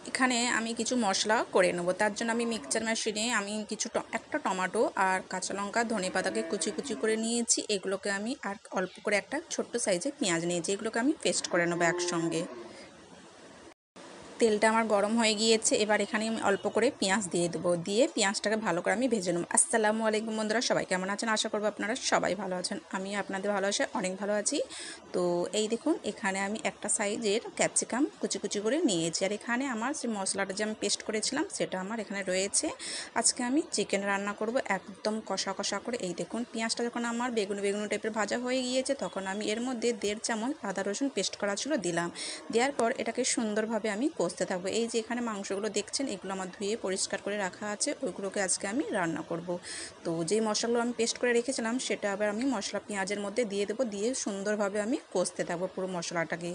এখানে আমি কিছু মশলা করে নেব। তার জন্য আমি মিক্সচার মেশিনে আমি একটা টমেটো আর কাঁচা লঙ্কা ধনেপাতাকে কুচি কুচি করে নিয়েছি। এগুলোকে আমি আর অল্প করে একটা ছোট্ট সাইজের পেঁয়াজ নিয়েছি। এগুলোকে আমি পেস্ট করে নেব একসঙ্গে। তেলটা আমার গরম হয়ে গিয়েছে। এবার এখানে আমি অল্প করে পেঁয়াজ দিয়ে দেবো। দিয়ে পেঁয়াজটাকে ভালো করে আমি ভেজে নেব। আসসালামু আলাইকুম বন্ধুরা, সবাই কেমন আছেন? আশা করবো আপনারা সবাই ভালো আছেন। আমি আপনাদের ভালোবাসে অনেক ভালো আছি। তো এই দেখুন, এখানে আমি একটা সাইজের ক্যাপসিকাম কুচি কুচি করে নিয়েছি। আর এখানে আমার যে মশলাটা যে আমি পেস্ট করেছিলাম সেটা আমার এখানে রয়েছে। আজকে আমি চিকেন রান্না করব একদম কষা কষা করে। এই দেখুন, পেঁয়াজটা যখন আমার বেগুনি বেগুনি টাইপের ভাজা হয়ে গিয়েছে, তখন আমি এর মধ্যে 1.5 চামচ আদা রসুন পেস্ট করা ছিল দিলাম। দেওয়ার পর এটাকে সুন্দরভাবে আমি কষতে থাকবো। এই যে এখানে মাংসগুলো দেখছেন, এগুলো আমার ধুয়ে পরিষ্কার করে রাখা আছে, ওইগুলোকে আজকে আমি রান্না করব। তো যেই মশলাগুলো আমি পেস্ট করে রেখেছিলাম সেটা আবার আমি মশলা পেঁয়াজের মধ্যে দিয়ে দেবো। দিয়ে সুন্দরভাবে আমি কষতে থাকবো পুরো মশলাটাকে।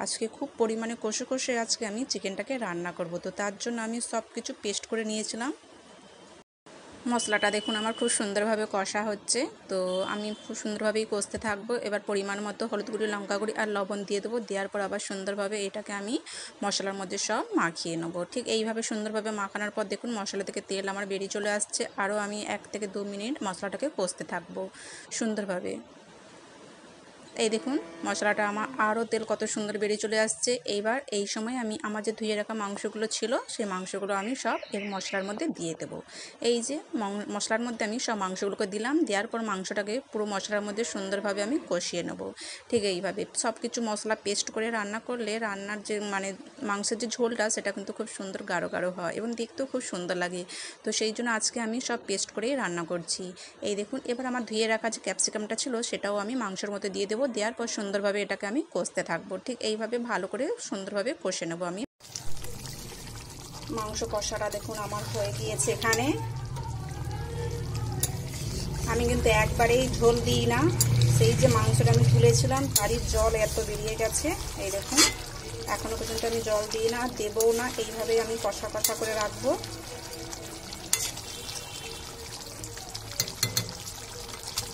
আজকে খুব পরিমাণে কষে কষে আজকে আমি চিকেনটাকে রান্না করব। তো তার জন্য আমি সব কিছু পেস্ট করে নিয়েছিলাম। মশলাটা দেখুন আমার খুব সুন্দরভাবে কষা হচ্ছে। তো আমি খুব সুন্দরভাবেই কষতে থাকবো। এবার পরিমাণ মতো হলুদ গুঁড়ি, লঙ্কা গুঁড়ি আর লবণ দিয়ে দেবো। দেওয়ার পর আবার সুন্দরভাবে এটাকে আমি মশলার মধ্যে সব মাখিয়ে নেবো। ঠিক এইভাবে সুন্দরভাবে মাখানোর পর দেখুন মশলা থেকে তেল আমার বেরিয়ে চলে আসছে। আরও আমি 1 থেকে 2 মিনিট মশলাটাকে কষতে থাকবো সুন্দরভাবে। এই দেখুন মশলাটা আমার আরও তেল কত সুন্দর বেরিয়ে চলে আসছে। এইবার এই সময় আমি আমার যে ধুয়ে রাখা মাংসগুলো ছিল সেই মাংসগুলো আমি সব এর মশলার মধ্যে দিয়ে দেবো। এই যে মশলার মধ্যে আমি সব মাংসগুলোকে দিলাম। দেওয়ার পর মাংসটাকে পুরো মশলার মধ্যে সুন্দরভাবে আমি কষিয়ে নেব। ঠিক এইভাবে সব কিছু মশলা পেস্ট করে রান্না করলে রান্নার যে মাংসের যে ঝোলটা সেটা কিন্তু খুব সুন্দর গাঢ় গাঢ় হয় এবং দেখতেও খুব সুন্দর লাগে। তো সেই জন্য আজকে আমি সব পেস্ট করেই রান্না করছি। এই দেখুন, এবার আমার ধুয়ে রাখা যে ক্যাপসিকামটা ছিল সেটাও আমি মাংসের মধ্যে দিয়ে দেবো। দেওয়ার পর সুন্দরভাবে এটাকে আমি কষতে থাকবো। ঠিক এইভাবে ভালো করে সুন্দরভাবে কষে নেব আমি। মাংস কষাটা দেখুন আমার হয়ে গিয়েছে। এখানে আমি কিন্তু একবারেই ঝোল দিই না। সেই যে মাংসটা আমি তুলেছিলাম তারই জল এত বেরিয়ে গেছে। এই দেখুন, এখনো পর্যন্ত আমি জল দিই না, দেবও না। এইভাবেই আমি কষা কষা করে রাখবো।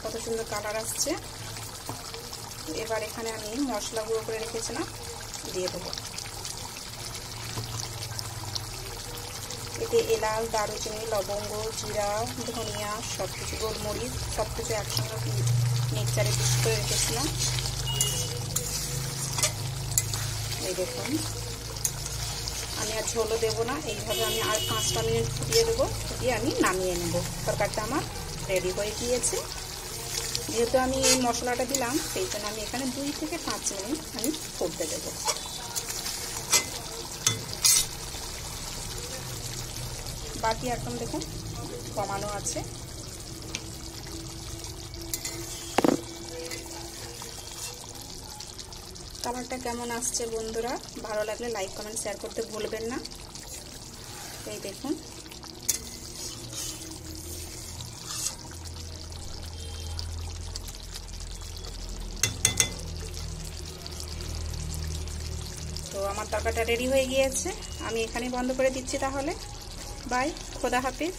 কত সুন্দর কালার আসছে। এবার এখানে আমি মশলা গুঁড়ো করে রেখেছিলাম দিয়ে দেবো। এতে এলাচ, দারুচিনি, লবঙ্গ, জিরা, ধনিয়া সব কিছু, গোলমরিচ সব কিছু একসঙ্গে মিক্সচারে পিস করে রেখেছিলাম। এই দেখুন, আমি আর ঝোলও দেবো না। এইভাবে আমি আর 5টা মিনিট ফুটিয়ে দেবো। ফুটিয়ে আমি নামিয়ে নেব। তরকারিটা আমার রেডি হয়ে গিয়েছে। যেহেতু আমি এই মশলাটা দিলাম সেই জন্য আমি এখানে 2 থেকে 5 মিনিট আমি ফুটতে দেবো। বাকি একদম দেখুন কমানো আছে। কালারটা কেমন আসছে বন্ধুরা? ভালো লাগলে লাইক, কমেন্ট, শেয়ার করতে ভুলবেন না। এই দেখুন, তো আমার তরকারিটা রেডি হয়ে গিয়েছে। আমি এখানেই বন্ধ করে দিচ্ছি তাহলে। বাই, খোদা হাফেজ।